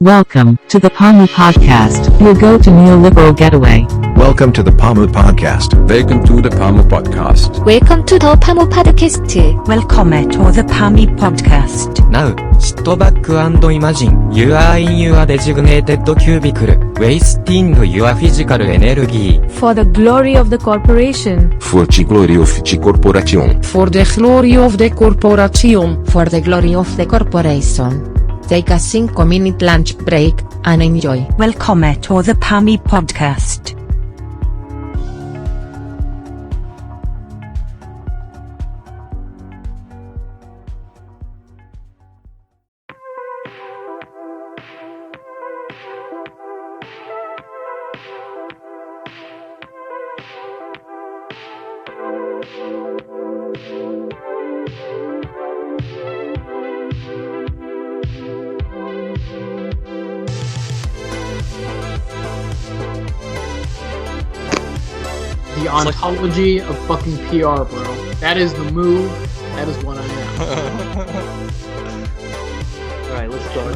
Welcome to the PAMU podcast, your go-to neoliberal getaway. Welcome to the PAMU podcast. Welcome to the PAMU podcast. Welcome to the PAMU podcast. Welcome to the PAMU podcast. Now, sit back and imagine you are in your designated cubicle, wasting your physical energy. For the glory of the corporation. For the glory of the corporation. For the glory of the corporation. For the glory of the corporation. Take a 5-minute lunch break and enjoy. Welcome to the PAMU podcast. The ontology of fucking PR, bro. That is the move. That is what I am. Alright, let's go.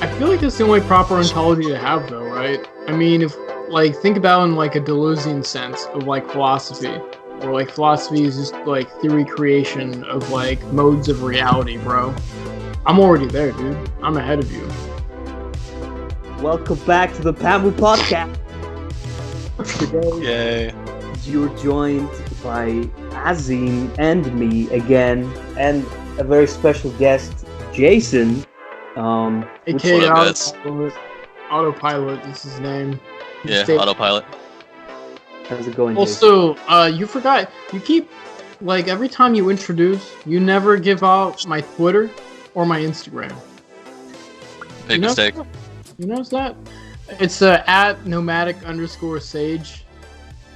I feel like that's the only proper ontology to have, though, right? I mean, if, like, think about in, like, a Deleuzian sense of, like, philosophy. Where, like, philosophy is just, like, theory creation of, like, modes of reality, bro. I'm already there, dude. I'm ahead of you. Welcome back to the PAMU podcast. Yay. Today, you're joined by Azim and me again, and a very special guest, Jason. AKA Autopilot is his name. Yeah, Autopilot. How's it going, Also, you forgot, you keep, like, every time you introduce, you never give out my Twitter or my Instagram. Big mistake. You notice that? It's at nomadic_sage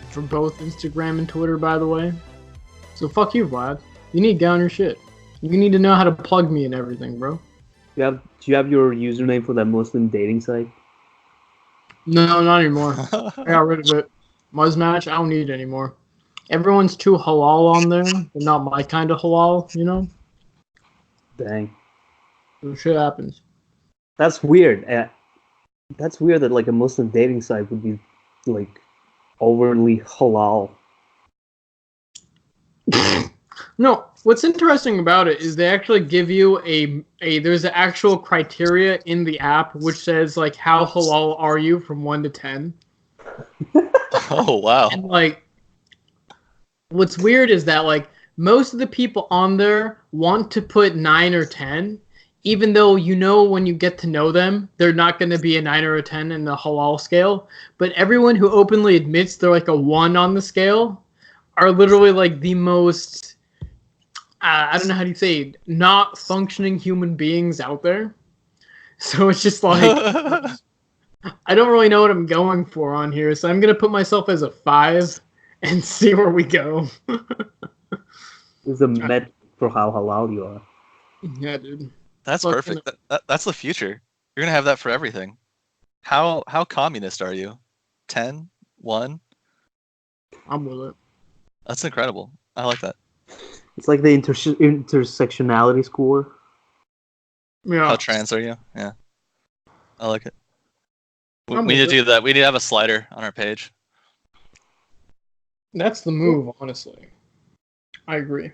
for both Instagram and Twitter, by the way. So fuck you, Vlad. You need to get on your shit. You need to know how to plug me and everything, bro. Do you have your username for that Muslim dating site? No, not anymore. I got rid of it. Muzzmatch, I don't need it anymore. Everyone's too halal on there, but not my kind of halal, you know? Dang. So shit happens. That's weird. That's weird that, like, a Muslim dating site would be, like, overly halal. No, what's interesting about it is they actually give you there's an actual criteria in the app which says, like, how halal are you from 1 to 10. Oh, wow. And, like, what's weird is that, like, most of the people on there want to put 9 or 10, even though you know when you get to know them, they're not going to be a 9 or a 10 in the halal scale. But everyone who openly admits they're like a 1 on the scale are literally like the most, I don't know how do you say, not functioning human beings out there. So it's just like, I don't really know what I'm going for on here. So I'm going to put myself as a 5 and see where we go. It's a metric for how halal you are. Yeah, dude. That's perfect. That's the future. You're gonna have that for everything. How communist are you? 10? 1? I'm with it. That's incredible. I like that. It's like the intersectionality score. Yeah. How trans are you? Yeah. I like it. We need to do that. We need to have a slider on our page. That's the move, honestly. I agree.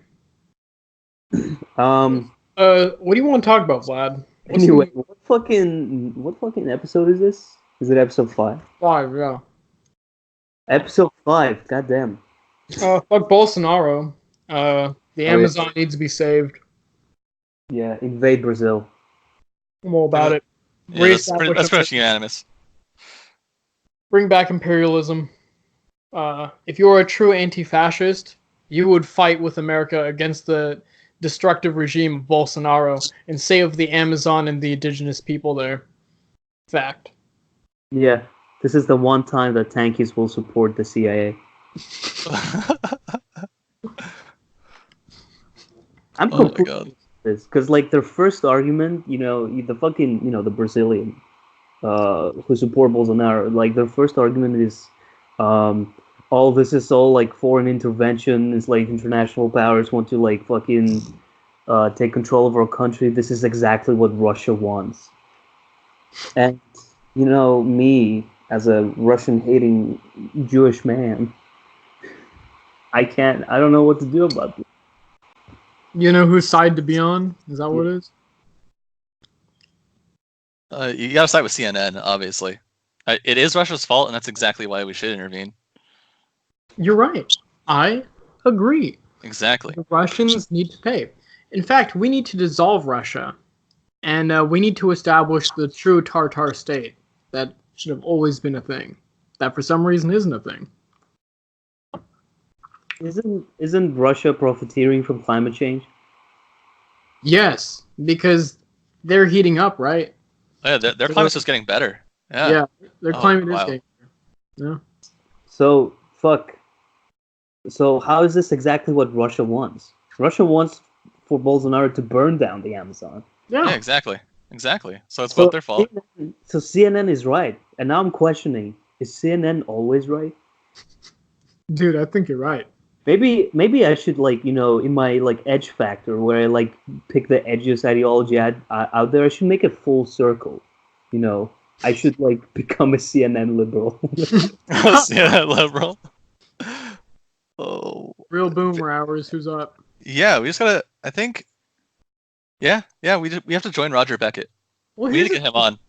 What do you want to talk about, Vlad? Anyway, what fucking episode is this? Is it episode 5? 5, yeah. Episode 5, goddamn. Fuck Bolsonaro. The Amazon needs to be saved. Yeah, invade Brazil. I'm all about it. Yeah, that's pretty much unanimous. Bring back imperialism. If you're a true anti-fascist, you would fight with America against the destructive regime of Bolsonaro and save the Amazon and the indigenous people there. Fact. Yeah, this is the one time that tankies will support the CIA. I'm completely this because, like, their first argument, the fucking, the Brazilian who support Bolsonaro, like, their first argument is, this is all like foreign intervention. It's like international powers want to, like, fucking take control of our country. This is exactly what Russia wants. And, you know, me, as a Russian-hating Jewish man, I don't know what to do about this. You know whose side to be on? Is that what it is? You gotta side with CNN, obviously. It is Russia's fault, and that's exactly why we should intervene. You're right. I agree. Exactly. The Russians need to pay. In fact, we need to dissolve Russia, and we need to establish the true Tartar state that should have always been a thing, that for some reason isn't a thing. Isn't Russia profiteering from climate change? Yes, because they're heating up, right? Oh, yeah, their climate's just getting better. Yeah. Yeah, their climate is wow. getting better. Yeah. So, fuck. So how is this exactly what Russia wants? Russia wants for Bolsonaro to burn down the Amazon. Yeah, exactly. Exactly. So it's both their fault. So CNN is right. And now I'm questioning, is CNN always right? Dude, I think you're right. Maybe I should, like, you know, in my, like, edge factor, where I, like, pick the edgiest ideology out there, I should make it full circle. You know, I should, like, become a CNN liberal. CNN liberal. Oh. Real boomer hours. Who's up? Yeah, we just gotta. I think. Yeah. We have to join Roger Beckett. Well, we need to get him on.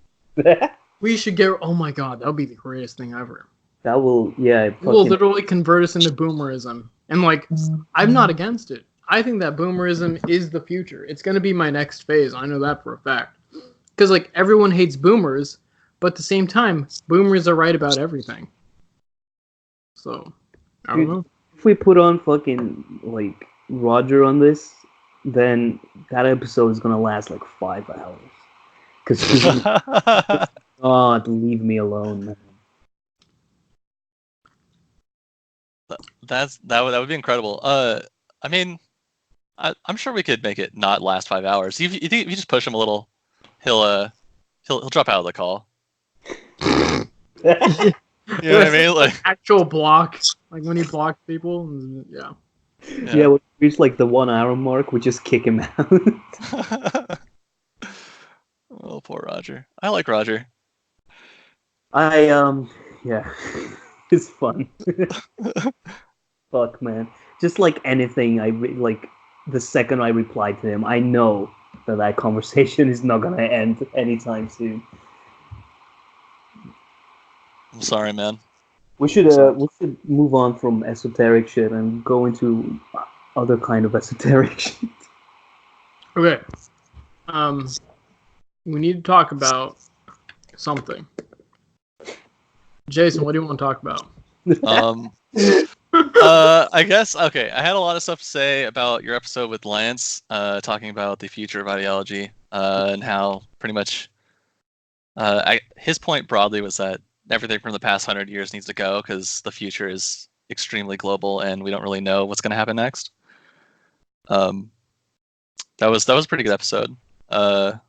We should get. Oh my god, that would be the greatest thing ever. That will, yeah. It will literally convert us into boomerism. And, like, I'm not against it. I think that boomerism is the future. It's going to be my next phase. I know that for a fact. Because, like, everyone hates boomers, but at the same time, boomers are right about everything. So, I don't know. If we put on fucking, like, Roger on this, then that episode is going to last, like, 5 hours. Because God, leave me alone, man. That would be incredible. I mean, I'm sure we could make it not last 5 hours. You think if you just push him a little, he'll drop out of the call. You know what I mean? Like actual block, like when he blocks people. Yeah. Yeah, when we reach like the 1 hour mark, we just kick him out. Oh, poor Roger. I like Roger. Yeah. It's fun. Fuck, man. Just like anything, like the second I reply to him, I know that conversation is not gonna end anytime soon. I'm sorry, man. We should move on from esoteric shit and go into other kind of esoteric shit. Okay. We need to talk about something. Jason, what do you want to talk about? I guess, okay, I had a lot of stuff to say about your episode with Lance, talking about the future of ideology, and how pretty much his point broadly was that everything from the past 100 years needs to go because the future is extremely global and we don't really know what's going to happen next. That was a pretty good episode. That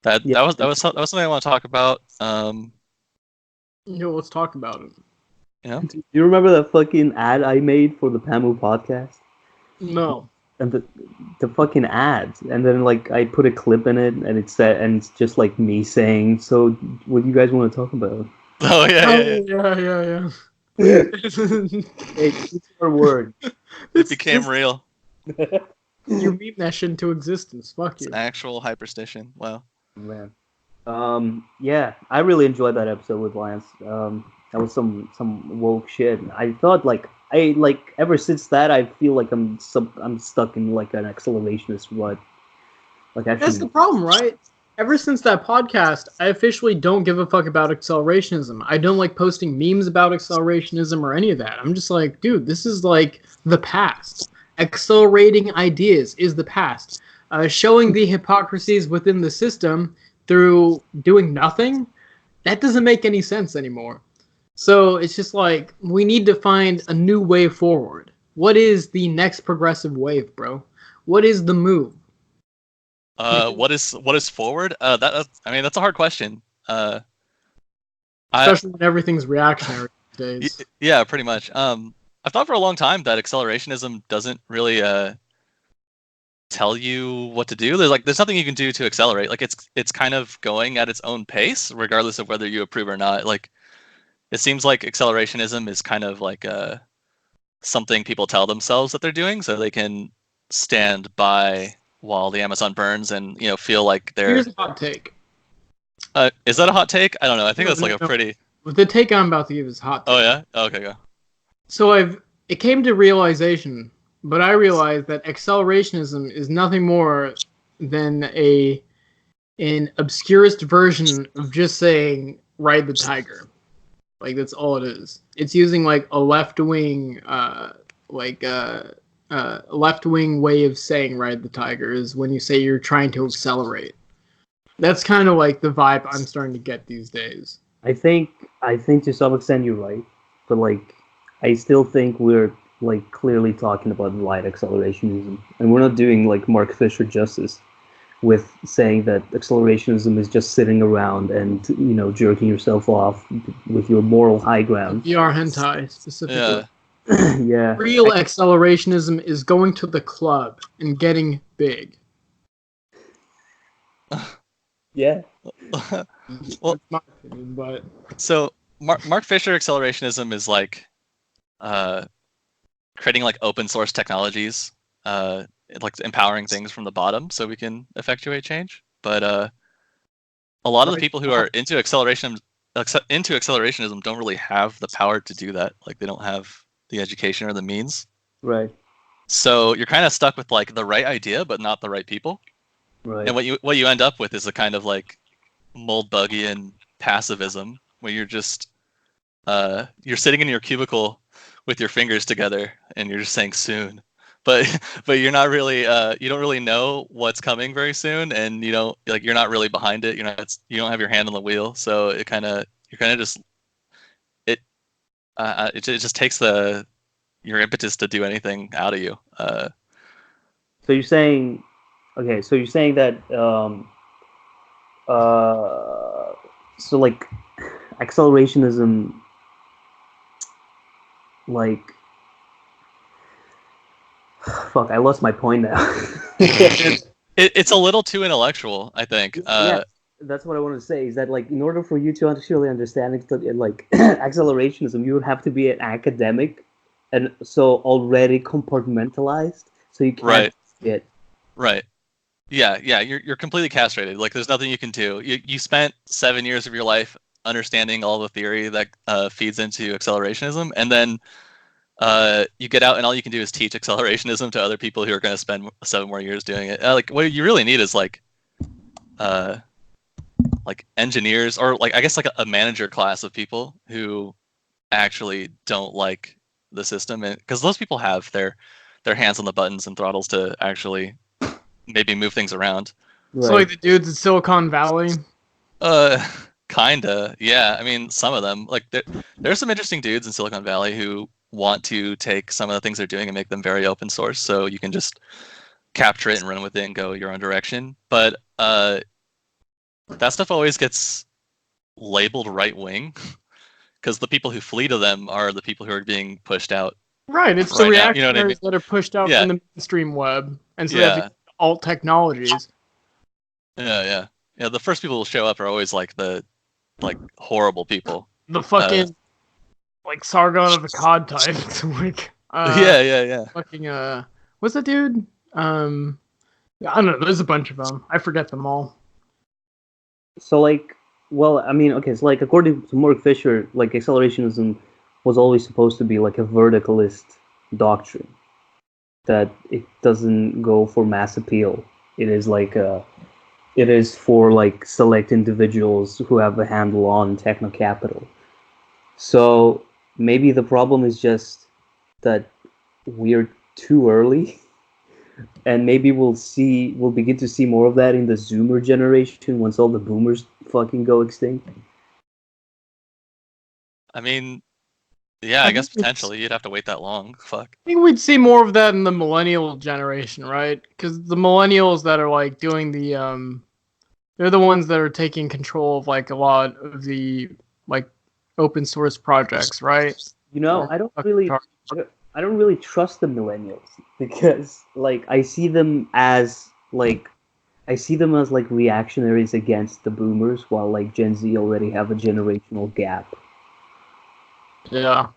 was something I want to talk about. Let's talk about it. Yeah. Do you remember that fucking ad I made for the PAMU podcast? No. And the fucking ads, and then like I put a clip in it, and it's just like me saying, "So, what do you guys want to talk about?" Oh yeah. It's our word. It became real. You meme that shit into existence. Fuck you. It's an actual hyperstition. Wow. Man. Yeah, I really enjoyed that episode with Lance. That was some woke shit. I thought ever since that I feel like I'm stuck in like an accelerationist rut. Like actually, that's the problem, right? Ever since that podcast, I officially don't give a fuck about accelerationism. I don't like posting memes about accelerationism or any of that. I'm just like, dude, this is like the past. Accelerating ideas is the past. Showing the hypocrisies within the system through doing nothing, that doesn't make any sense anymore. So it's just like, we need to find a new way forward. What is the next progressive wave, bro? What is the move? What is forward? I mean, that's a hard question. Especially when everything's reactionary these days. Yeah, pretty much. I've thought for a long time that accelerationism doesn't really tell you what to do. There's nothing you can do to accelerate. Like it's kind of going at its own pace, regardless of whether you approve or not. Like it seems like accelerationism is kind of like something people tell themselves that they're doing, so they can stand by while the Amazon burns and feel like they're. Here's a hot take. Is that a hot take? I don't know. I think that's like a pretty. The take I'm about to give is hot take. Oh yeah. Okay, go. So it came to realization, but I realized that accelerationism is nothing more than an obscurest version of just saying ride the tiger. Like that's all it is. It's using like a left-wing left-wing way of saying ride the tiger is when you say you're trying to accelerate. That's kind of like the vibe I'm starting to get these days. I think to some extent you're right, but like I still think we're like clearly talking about light accelerationism, and we're not doing like Mark Fisher justice with saying that accelerationism is just sitting around and jerking yourself off with your moral high ground. VR hentai specifically. Yeah. Yeah. Real accelerationism is going to the club and getting big. Yeah. Well, that's my opinion, but so Mark Fisher accelerationism is like creating like open source technologies, like empowering things from the bottom so we can effectuate change. But a lot of the people who are into accelerationism don't really have the power to do that. Like they don't have the education or the means. Right. So you're kind of stuck with like the right idea but not the right people. Right. And what you end up with is a kind of like mold buggy passivism where you're just you're sitting in your cubicle with your fingers together and you're just saying soon, but you're not really you don't really know what's coming very soon, and you're not really behind it. You don't have your hand on the wheel, so it just takes your impetus to do anything out of you. So you're saying, okay, so you're saying that so like accelerationism, like fuck, I lost my point now. It's a little too intellectual, I think. Yeah, that's what I want to say. Is that like in order for you to actually understand like accelerationism, you would have to be an academic, and so already compartmentalized, so you can't get right. Yeah, you're completely castrated. Like there's nothing you can do. You spent 7 years of your life understanding all the theory that feeds into accelerationism, and then you get out and all you can do is teach accelerationism to other people who are going to spend 7 more years doing it. Like what you really need is like engineers, or like I guess like a manager class of people who actually don't like the system, and because those people have their hands on the buttons and throttles to actually maybe move things around. So like the dudes in Silicon Valley. Kinda, yeah. I mean, some of them. Like there's some interesting dudes in Silicon Valley who want to take some of the things they're doing and make them very open source, so you can just capture it and run with it and go your own direction. But that stuff always gets labeled right wing because the people who flee to them are the people who are being pushed out. Right, it's the reactionaries that are pushed out from the mainstream web, and so that's alt technologies. Yeah. The first people who show up are always like the horrible people. The fucking like Sargon of Akkad type. Like, yeah. Fucking what's that dude? I don't know. There's a bunch of them. I forget them all. So like, well, I mean, okay, so like according to Mark Fisher, like accelerationism was always supposed to be like a verticalist doctrine, that it doesn't go for mass appeal. It is like it is for like select individuals who have a handle on techno capital. So maybe the problem is just that we're too early, and maybe we'll begin to see more of that in the Zoomer generation once all the boomers fucking go extinct. I mean, yeah, I guess potentially you'd have to wait that long. Fuck. I think we'd see more of that in the millennial generation, right? Because the millennials that are like doing the they're the ones that are taking control of like a lot of the like open source projects, right? I don't I don't really trust the millennials because like I see them as like reactionaries against the boomers, while like Gen Z already have a generational gap. Yeah.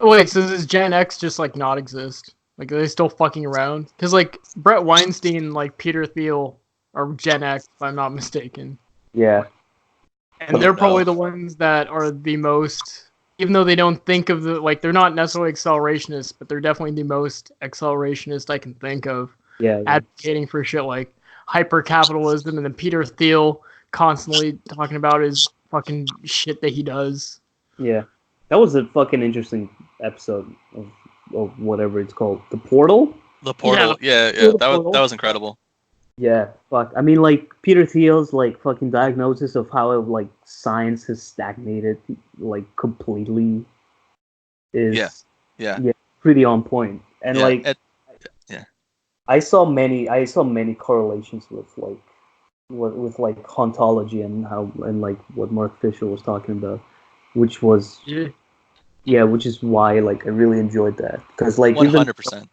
Wait, so does Gen X just like not exist? Like, are they still fucking around? Because like Brett Weinstein, like Peter Thiel, are Gen X, if I'm not mistaken. Yeah. And they're probably the ones that are the most, even though they don't think of the, like, they're not necessarily accelerationists, but they're definitely the most accelerationist I can think of. Yeah. Advocating for shit like hyper capitalism, and then Peter Thiel constantly talking about his fucking shit that he does. Yeah. That was a fucking interesting episode of whatever it's called. The Portal? The Portal, yeah. That was incredible. Yeah, fuck. I mean, like, Peter Thiel's, like, fucking diagnosis of how, like, science has stagnated, like, completely is... Yeah. Pretty on point. And, Yeah. I saw many correlations with hauntology and like what Mark Fisher was talking about, which was which is why like I really enjoyed that, because like 100%.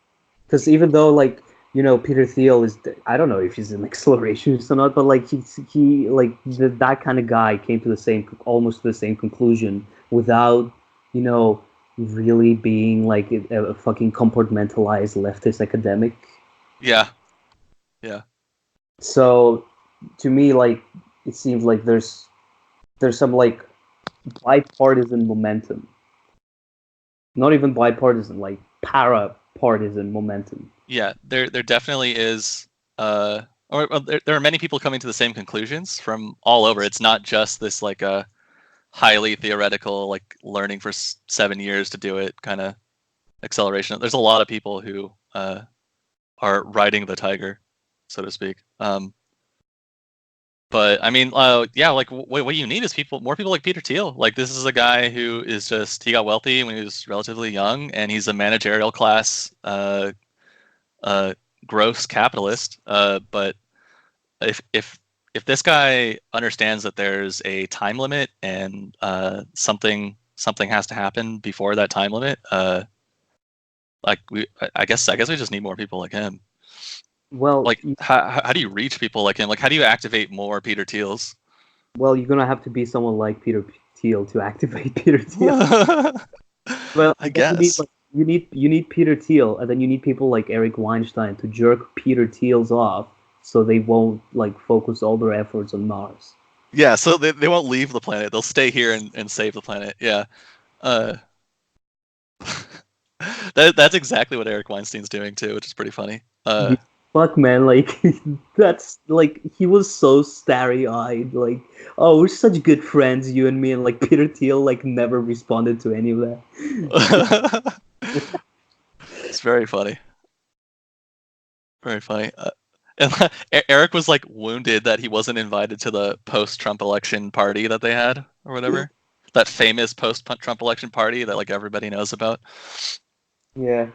Because even though like Peter Thiel is, I don't know if he's an accelerationist or not, but like he like that kind of guy came to almost the same conclusion without really being like a fucking compartmentalized leftist academic. Yeah. So to me, like, it seems like there's some like bipartisan momentum. Not even bipartisan, like para-partisan momentum. Yeah, there definitely is. There are many people coming to the same conclusions from all over. It's not just this like a highly theoretical, like learning for 7 years to do it kind of acceleration. There's a lot of people who are riding the tiger, so to speak. But I mean, like what you need is more people like Peter Thiel. Like, this is a guy who is he got wealthy when he was relatively young, and he's a managerial class, gross capitalist. But if this guy understands that there's a time limit and something has to happen before that time limit, I guess we just need more people like him. Well, like how do you reach people like him? Like, how do you activate more Peter Thiels? Well, you're gonna have to be someone like Peter Thiel to activate Peter Thiel. Well, I guess you need Peter Thiel, and then you need people like Eric Weinstein to jerk Peter Thiel's off, so they won't like focus all their efforts on Mars. Yeah, so they won't leave the planet. They'll stay here and save the planet. Yeah. That's exactly what Eric Weinstein's doing too, which is pretty funny. Fuck, man, like, that's, like, he was so starry-eyed, like, oh, we're such good friends, you and me, and, like, Peter Thiel, like, never responded to any of that. It's very funny. Very funny. And Eric was, like, wounded that he wasn't invited to the post-Trump election party that they had, or whatever. That famous post-Trump election party that, like, everybody knows about. Yeah.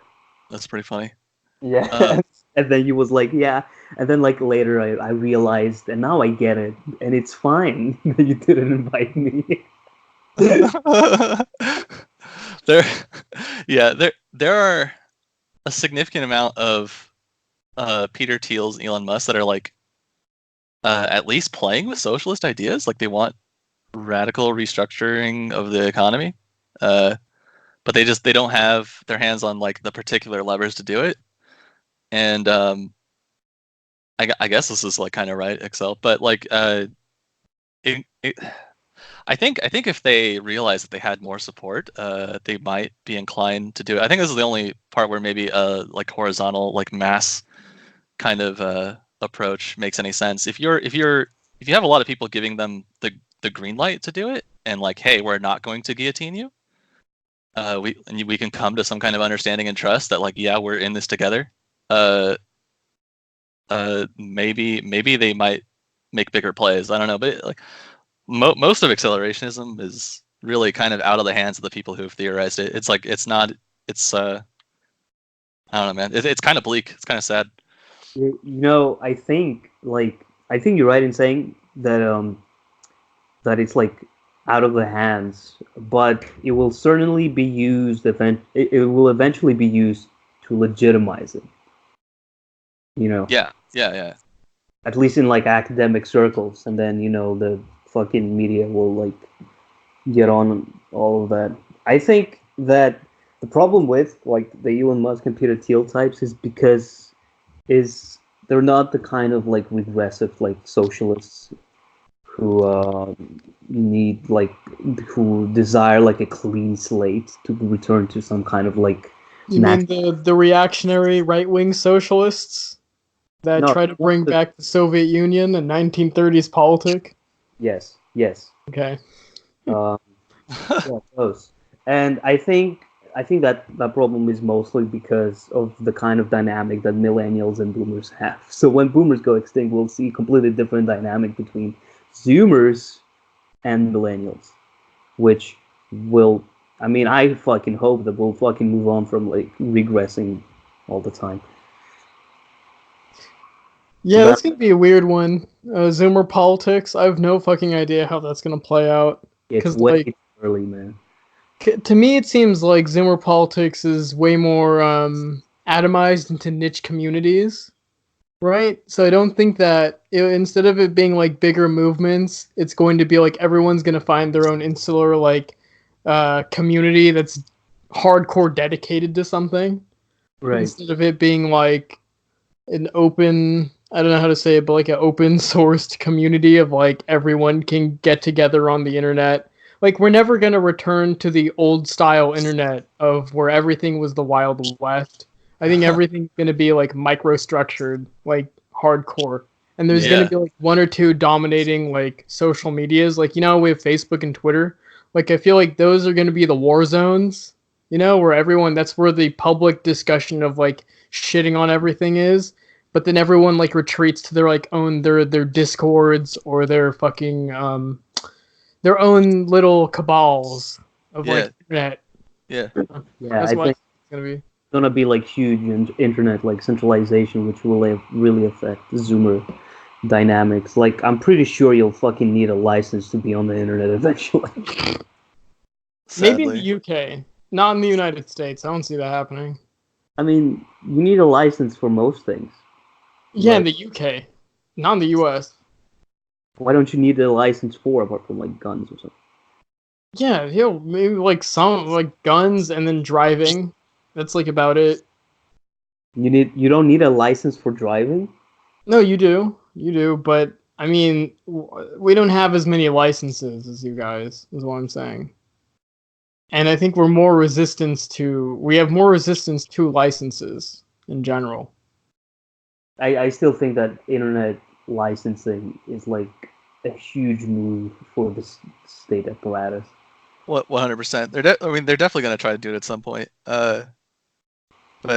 That's pretty funny. Yeah. And then he was like, yeah. And then, like, later I realized, and now I get it. And it's fine that you didn't invite me. There are a significant amount of Peter Thiel's Elon Musk that are, like, at least playing with socialist ideas. Like, they want radical restructuring of the economy. But they don't have their hands on, like, the particular levers to do it. And I guess this is like kind of right, Excel, but like I think if they realized that they had more support, they might be inclined to do it. I think this is the only part where maybe like horizontal, like mass kind of approach makes any sense. If you have a lot of people giving them the green light to do it, and like, hey, we're not going to guillotine you. We can come to some kind of understanding and trust that, like, yeah, we're in this together. Maybe they might make bigger plays. I don't know, but like most of accelerationism is really kind of out of the hands of the people who have theorized it. It's like I don't know, man. It's kind of bleak. It's kind of sad. I think you're right in saying that that it's like out of the hands, but it will certainly be used. It will eventually be used to legitimize it. You know. Yeah. At least in like academic circles, and then the fucking media will like get on all of that. I think that the problem with like the Elon Musk and Peter Thiel types is because they're not the kind of like regressive like socialists who who desire like a clean slate to return to some kind of like. You mean the reactionary right-wing socialists that try to bring back the Soviet Union and 1930s politic? Yes. Okay. Yeah, those. And I think that problem is mostly because of the kind of dynamic that millennials and boomers have. So when boomers go extinct, we'll see a completely different dynamic between Zoomers and millennials, which will, I mean, I fucking hope that we'll fucking move on from like regressing all the time. Yeah, that's gonna be a weird one. Zoomer politics. I have no fucking idea how that's gonna play out. It's way too early, man. To me, it seems like Zoomer politics is way more atomized into niche communities, right? So I don't think that instead of it being like bigger movements, it's going to be like everyone's gonna find their own insular like community that's hardcore dedicated to something, right? Instead of it being like an open, I don't know how to say it, but like an open sourced community of like everyone can get together on the internet. Like we're never going to return to the old style internet of where everything was the Wild West. I think everything's going to be like microstructured, like hardcore. And there's going to be like one or two dominating like social medias. Like, we have Facebook and Twitter. Like I feel like those are going to be the war zones, where that's where the public discussion of like shitting on everything is. But then everyone like retreats to their like own their discords or their fucking their own little cabals of like internet. Yeah, That's I what think it's gonna be like huge internet like centralization, which will really affect Zoomer dynamics. Like I'm pretty sure you'll fucking need a license to be on the internet eventually. Maybe in the UK, not in the United States. I don't see that happening. I mean, you need a license for most things. Yeah, in the UK, not in the US. Why don't you need a license for, apart from like guns or something? Yeah, maybe like some like guns and then driving. That's like about it. You don't need a license for driving? No, you do, but I mean, we don't have as many licenses as you guys, is what I'm saying. And I think we have more resistance to licenses in general. I still think that internet licensing is like a huge move for the state apparatus. What 100%? They're definitely going to try to do it at some point. But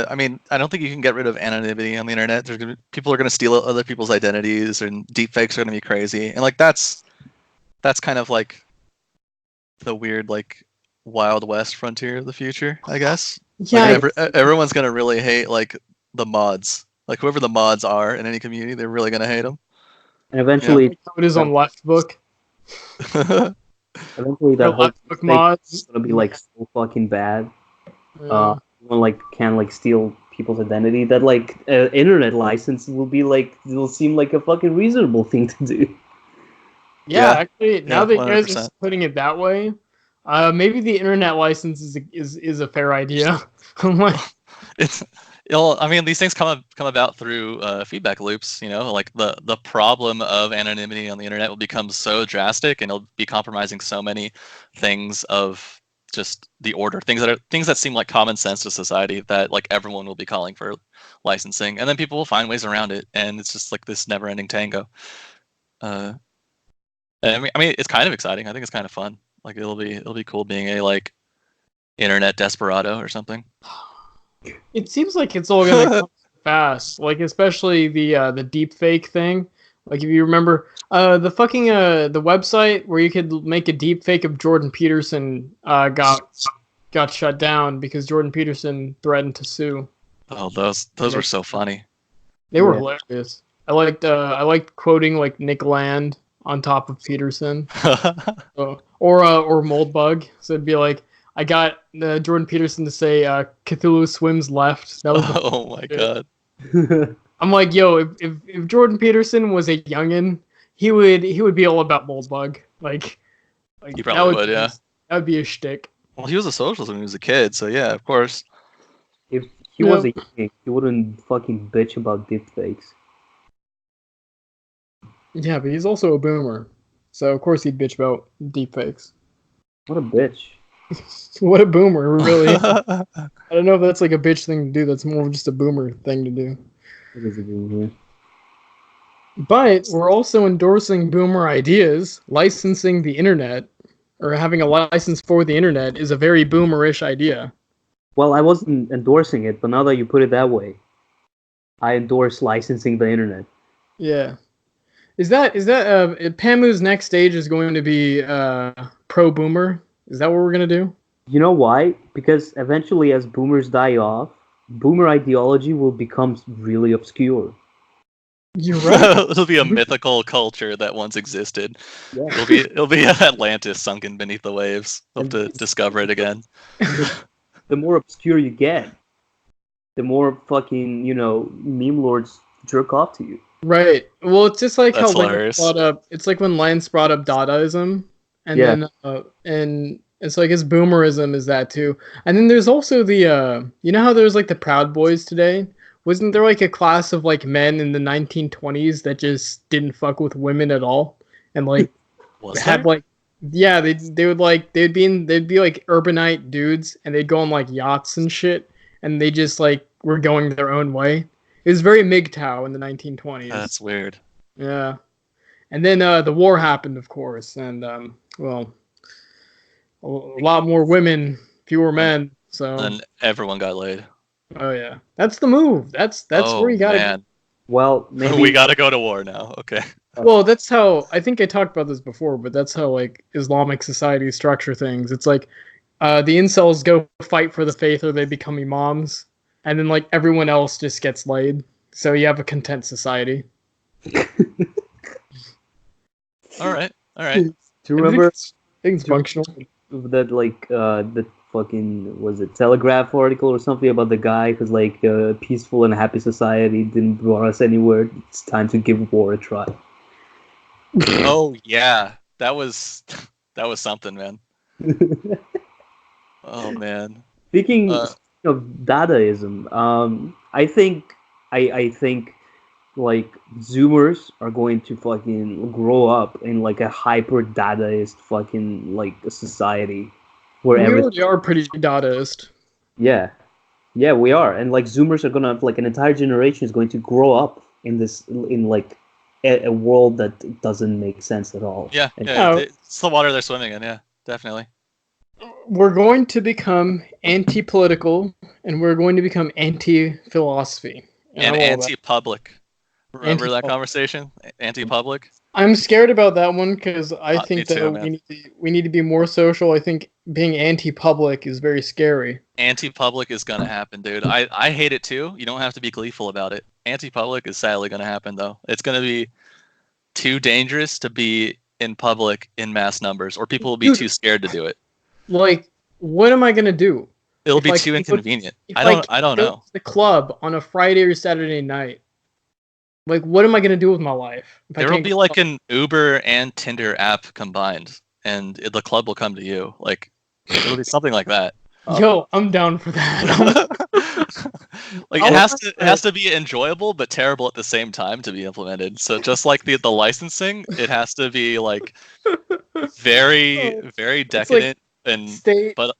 I mean, I don't think you can get rid of anonymity on the internet. People are going to steal other people's identities, and deepfakes are going to be crazy. And like that's kind of like the weird like Wild West frontier of the future, I guess. Yeah, like, everyone's going to really hate like the mods. Like whoever the mods are in any community, they're really going to hate them. And eventually, it is on Leftbook. Eventually, that whole Leftbook mods is gonna be like so fucking bad. Like can like steal people's identity. That like internet license will seem like a fucking reasonable thing to do. Yeah, actually, now that you guys 100%. are putting it that way, maybe the internet license is a fair idea. I mean, these things come about through feedback loops. Like the problem of anonymity on the internet will become so drastic, and it'll be compromising so many things of just the order. Things that seem like common sense to society that like everyone will be calling for licensing, and then people will find ways around it, and it's just like this never-ending tango. I mean, it's kind of exciting. I think it's kind of fun. Like it'll be cool being a like internet desperado or something. It seems like it's all gonna come fast, like especially the deep fake thing. Like if you remember, the website where you could make a deep fake of Jordan Peterson got shut down because Jordan Peterson threatened to sue. Oh, those were so funny. They were hilarious. I liked quoting like Nick Land on top of Peterson, or or Moldbug. So it'd be like, I got Jordan Peterson to say Cthulhu swims left. That was the Oh my shit. god. I'm like, yo, if Jordan Peterson was a youngin, he would be all about Moldbug. Like He probably would, yeah. That would be a shtick. Well, he was a socialist when he was a kid, so yeah, of course. If he was a young, he wouldn't fucking bitch about deepfakes. Yeah, but he's also a boomer, so of course he'd bitch about deepfakes. What a bitch. What a boomer, really. I don't know if that's like a bitch thing to do. That's more of just a boomer thing to do. It is a boomer. But we're also endorsing boomer ideas. Licensing the internet, or having a license for the internet, is a very boomerish idea. Well, I wasn't endorsing it, but now that you put it that way, I endorse licensing the internet. Yeah. Is that PAMU's next stage is going to be pro-boomer? Is that what we're going to do? You know why? Because eventually, as boomers die off, boomer ideology will become really obscure. You're right. It'll be a mythical culture that once existed. Yeah. It'll be Atlantis sunken beneath the waves. We'll have to discover it again. The more obscure you get, the more fucking, meme lords jerk off to you. Right. Well, it's just like That's how hilarious. Lance brought up. It's like when Lance brought up Dadaism, and then and it's like his boomerism is that too. And then there's also the you know how there's like the Proud Boys today. Wasn't there like a class of like men in the 1920s that just didn't fuck with women at all, and like had like they'd be like urbanite dudes, and they'd go on like yachts and shit, and they just like were going their own way. It was very MGTOW in the 1920s. That's weird. Yeah. And then the war happened, of course, and well, a lot more women, fewer men. So And everyone got laid. oh yeah, that's the move. That's where you gotta. Man. Well, maybe We gotta go to war now. Okay. Well, that's how I think I talked about this before, but that's how like Islamic societies structure things. It's like the incels go fight for the faith, or they become imams, and then like everyone else just gets laid. So you have a content society. All right. Do you remember things functional? that the fucking, was it Telegraph article or something about the guy who's like a peaceful and happy society didn't bring us anywhere. It's time to give war a try. Oh yeah, that was something, man. Oh man. Speaking of Dadaism, I think like Zoomers are going to fucking grow up in like a hyper Dadaist fucking like a society where We everything. already are pretty Dadaist. Yeah, we are, and like Zoomers are gonna like an entire generation is going to grow up in like a world that doesn't make sense at all. Yeah, And- yeah. It's the water they're swimming in. Yeah, definitely. We're going to become anti-political, and we're going to become anti-philosophy. And I'm all about- anti-public. Remember that Anti-public. conversation? Anti-public. I'm scared about that one because I Me think too, that man. we need to be more social. I think being anti-public is very scary. Anti-public is gonna happen, dude. I hate it too. You don't have to be gleeful about it. Anti-public is sadly gonna happen, though. It's gonna be too dangerous to be in public in mass numbers, or people will be Dude. too scared to do it. Like, what am I gonna do? It'll If be I too go- inconvenient. if I don't go know. to the club on a Friday or Saturday night. Like, what am I gonna do with my life? If I There will can't be go like out? an Uber and Tinder app combined, and the club will come to you. Like it'll be something like that. Yo, I'm down for that. Like I'll it has to be enjoyable but terrible at the same time to be implemented. So just like the licensing, it has to be like very very decadent and state, but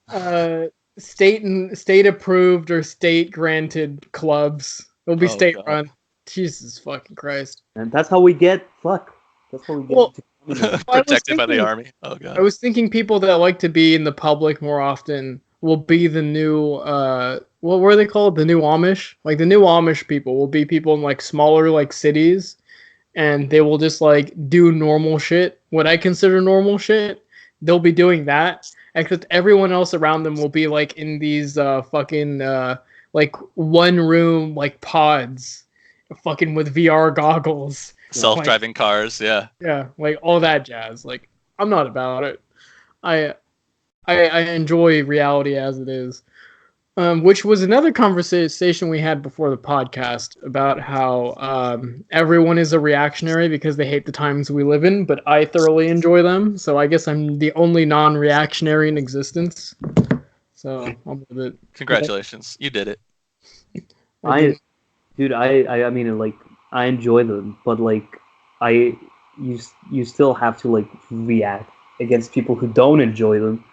state approved or state granted clubs. It'll be Oh, state God. run. Jesus fucking Christ. And that's how we get That's how we get. Well, to communism. I was protected by the thinking- army. Oh god. I was thinking people that like to be in the public more often will be the new what were they called? The new Amish? Like the new Amish people will be people in like smaller like cities, and they will just like do normal shit. What I consider normal shit, they'll be doing that. Except everyone else around them will be like in these fucking like one room like pods, fucking with VR goggles. Self-driving cars, yeah. Yeah, like all that jazz. Like I'm not about it. I enjoy reality as it is. Which was another conversation we had before the podcast about how everyone is a reactionary because they hate the times we live in, but I thoroughly enjoy them. So I guess I'm the only non-reactionary in existence. So I'm with it. Congratulations, you did it. I mean, like, I enjoy them, but like, you still have to like react against people who don't enjoy them.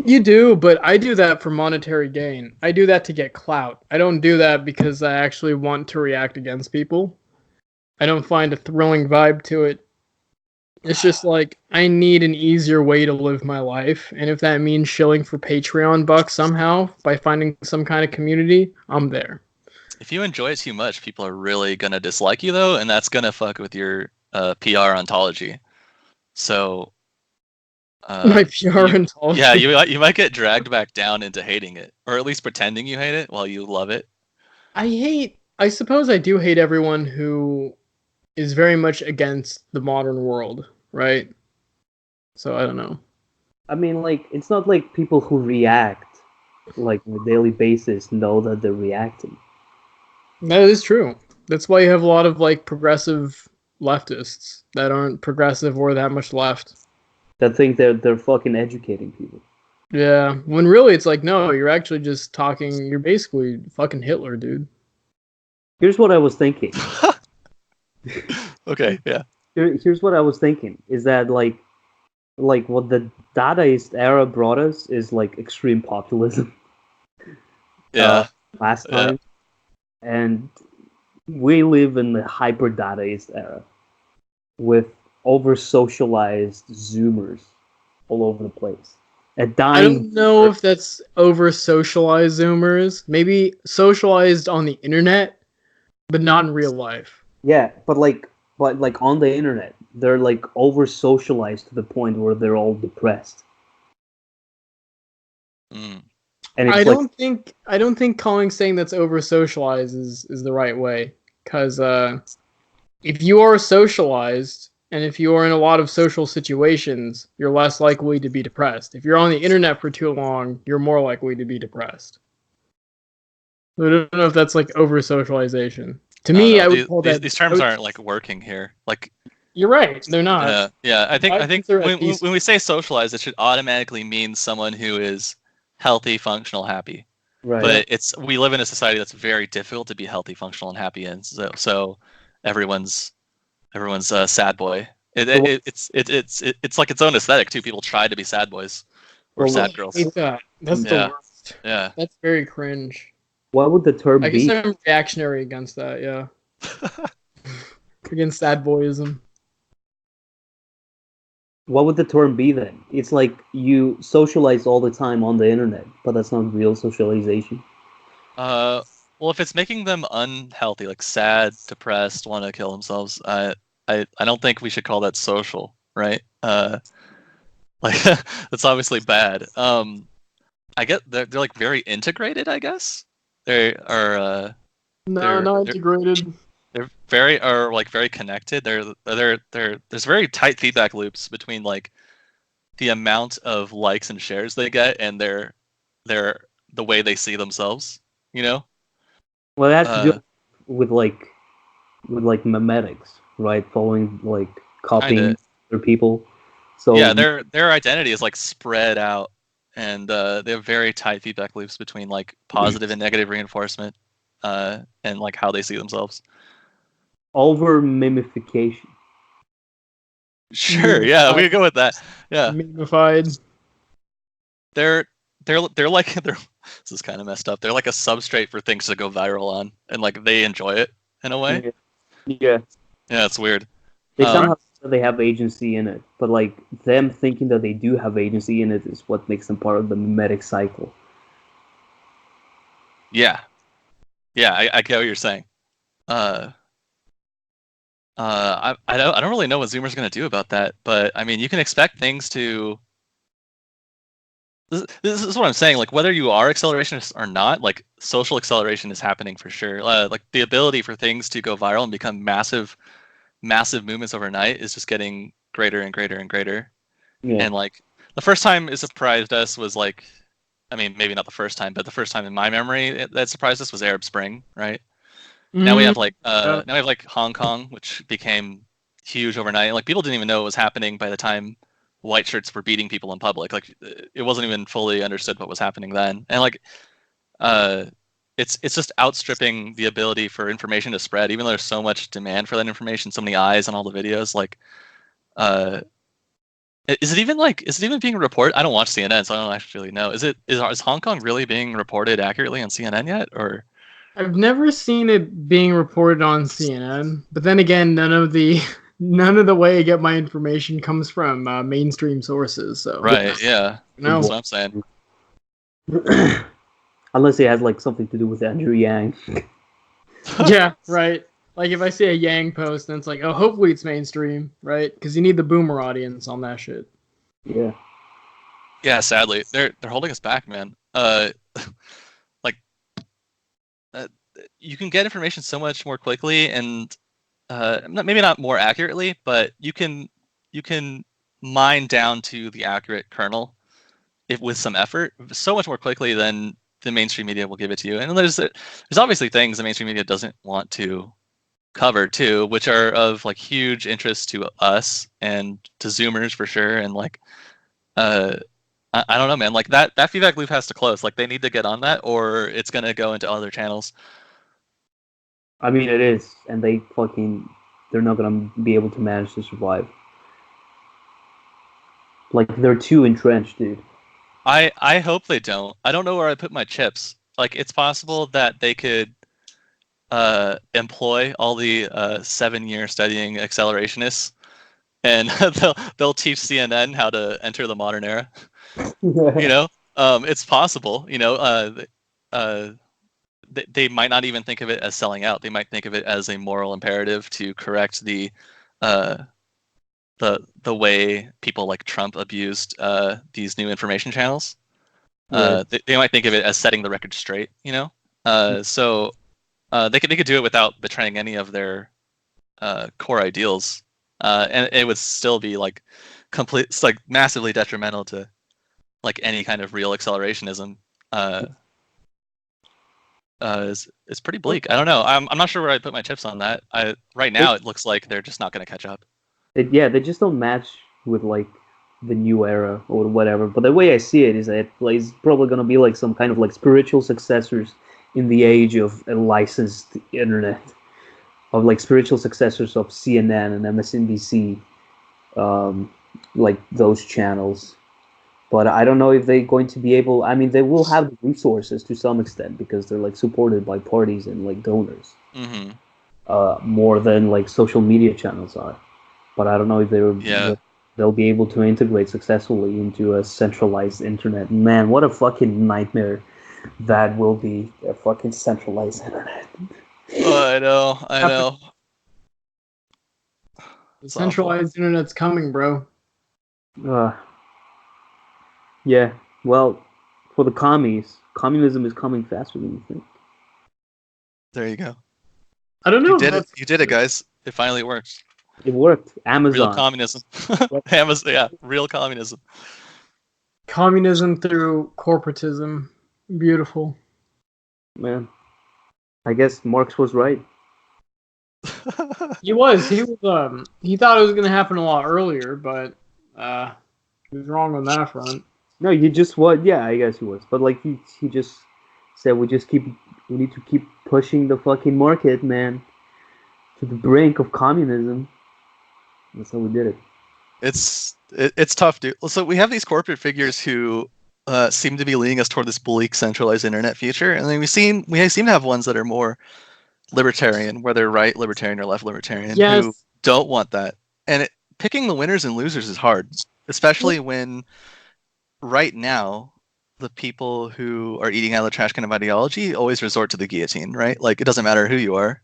You do, but I do that for monetary gain. I do that to get clout. I don't do that because I actually want to react against people. I don't find a thrilling vibe to it. It's just like I need an easier way to live my life, and if that means shilling for Patreon bucks somehow by finding some kind of community, I'm there. If you enjoy it too much, people are really gonna dislike you though, and that's gonna fuck with your PR ontology. So My PR ontology. yeah, you might get dragged back down into hating it, or at least pretending you hate it while you love it. I suppose I do hate everyone who is very much against the modern world, right? So I don't know. I mean, like, it's not like people who react like on a daily basis know that they're reacting. That is true. That's why you have a lot of like progressive leftists that aren't progressive or that much left. That think they're fucking educating people. Yeah, when really it's like, no, you're actually just talking, you're basically fucking Hitler, dude. Here's what I was thinking. Okay, yeah. Here's what I was thinking is that like what the Dadaist era brought us is like extreme populism. Yeah. Last time. And we live in the hyper Dadaist era with over socialized Zoomers all over the place. I don't know if that's over socialized Zoomers. Maybe socialized on the internet, but not in real life. Yeah, but like on the internet, they're like over socialized to the point where they're all depressed. Mm. And I don't think saying that's over socialized is the right way, because if you are socialized and if you are in a lot of social situations, you're less likely to be depressed. If you're on the internet for too long, you're more likely to be depressed. I don't know if that's like over socialization. To me, I would call that these terms aren't like working here. Like, you're right, they're not. Yeah. I think when we say socialized, it should automatically mean someone who is healthy, functional, happy. Right. But we live in a society that's very difficult to be healthy, functional, and happy in. So everyone's a sad boy. It's like its own aesthetic too. People try to be sad boys or sad girls. That's the worst. Yeah. That's very cringe. What would the term be? I guess I'm reactionary against that, yeah. Against sad boyism. What would the term be then? It's like you socialize all the time on the internet, but that's not real socialization. Well, if it's making them unhealthy, like sad, depressed, want to kill themselves, I don't think we should call that social, right? Like that's obviously bad. I get they're like very integrated, I guess. They are not integrated. They're very connected. There's very tight feedback loops between like the amount of likes and shares they get and their the way they see themselves, you know? Well, it has to do with memetics, right? Following like copying other people. So yeah, their identity is like spread out, and they have very tight feedback loops between like positive and negative reinforcement, and like how they see themselves. Over mimification. Sure, yeah, we could go with that. Yeah, mimified. They're like this is kind of messed up. They're like a substrate for things to go viral on, and like they enjoy it in a way. Yeah, it's weird. They somehow they have agency in it, but like them thinking that they do have agency in it is what makes them part of the mimetic cycle. Yeah, I get what you're saying. I don't really know what Zoomer's gonna do about that, but I mean, you can expect things to. This is what I'm saying. Like, whether you are accelerationists or not, like social acceleration is happening for sure. Like the ability for things to go viral and become massive movements overnight is just getting greater and greater and greater. Yeah. And like the first time it surprised us was like, I mean, maybe not the first time, but the first time in my memory that surprised us was Arab Spring, right? Now we have like now we have like Hong Kong, which became huge overnight. Like people didn't even know what was happening by the time white shirts were beating people in public. Like it wasn't even fully understood what was happening then. And like it's just outstripping the ability for information to spread, even though there's so much demand for that information, so many eyes on all the videos. Like is it even being reported? I don't watch CNN, so I don't actually know. Is Hong Kong really being reported accurately on CNN yet, or? I've never seen it being reported on CNN, but then again, none of the way I get my information comes from mainstream sources. So Right, yeah, no, that's what I'm saying. Unless it has like something to do with Andrew Yang. Yeah, right. Like if I see a Yang post, then it's like, oh, hopefully it's mainstream, right? Because you need the boomer audience on that shit. Yeah. Yeah, sadly, they're holding us back, man. Like, you can get information so much more quickly, and maybe not more accurately, but you can mine down to the accurate kernel with some effort so much more quickly than the mainstream media will give it to you. And there's obviously things the mainstream media doesn't want to cover too, which are of like huge interest to us and to Zoomers for sure. And like, I don't know, man. Like that feedback loop has to close. Like they need to get on that, or it's gonna go into other channels. I mean, it is, and they're not gonna be able to manage to survive. Like they're too entrenched, dude. I hope they don't. I don't know where I put my chips. Like it's possible that they could employ all the 7-year studying accelerationists, and they'll teach CNN how to enter the modern era. You know, it's possible. You know, they might not even think of it as selling out. They might think of it as a moral imperative to correct the way people like Trump abused these new information channels. Right. They might think of it as setting the record straight. You know, so they could do it without betraying any of their core ideals, and it would still be like like massively detrimental to like any kind of real accelerationism. It's pretty bleak. I don't know. I'm not sure where I put my chips on that. Right now it looks like they're just not going to catch up. They just don't match with like the new era or whatever. But the way I see it is that it's probably gonna be like some kind of like spiritual successors in the age of a licensed internet, of like spiritual successors of CNN and MSNBC, like those channels. But I don't know if they're going to be able. I mean, they will have the resources to some extent because they're like supported by parties and like donors, more than like social media channels are. But I don't know if they'll be able to integrate successfully into a centralized internet. Man, what a fucking nightmare that will be, a fucking centralized internet. Oh, I know. The centralized internet's coming, bro. Yeah, well, for the commies, communism is coming faster than you think. There you go. I don't know. You did it, guys. It finally worked. It worked. Amazon. Real communism. Amazon, yeah, real communism. Communism through corporatism. Beautiful. Man, I guess Marx was right. He was. He thought it was going to happen a lot earlier, but he was wrong on that front. No, he just was. Yeah, I guess he was. But like he just said, we need to keep pushing the fucking market, man, to the brink of communism. That's how we did it. It's tough, dude. So we have these corporate figures who seem to be leading us toward this bleak, centralized internet future, and then we seem to have ones that are more libertarian, whether right libertarian or left libertarian, who don't want that. And picking the winners and losers is hard, especially when right now the people who are eating out of the trash can of ideology always resort to the guillotine, right? Like it doesn't matter who you are.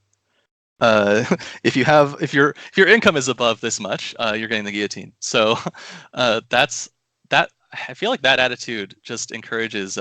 If your income is above this much, you're getting the guillotine. So that's that. I feel like that attitude just encourages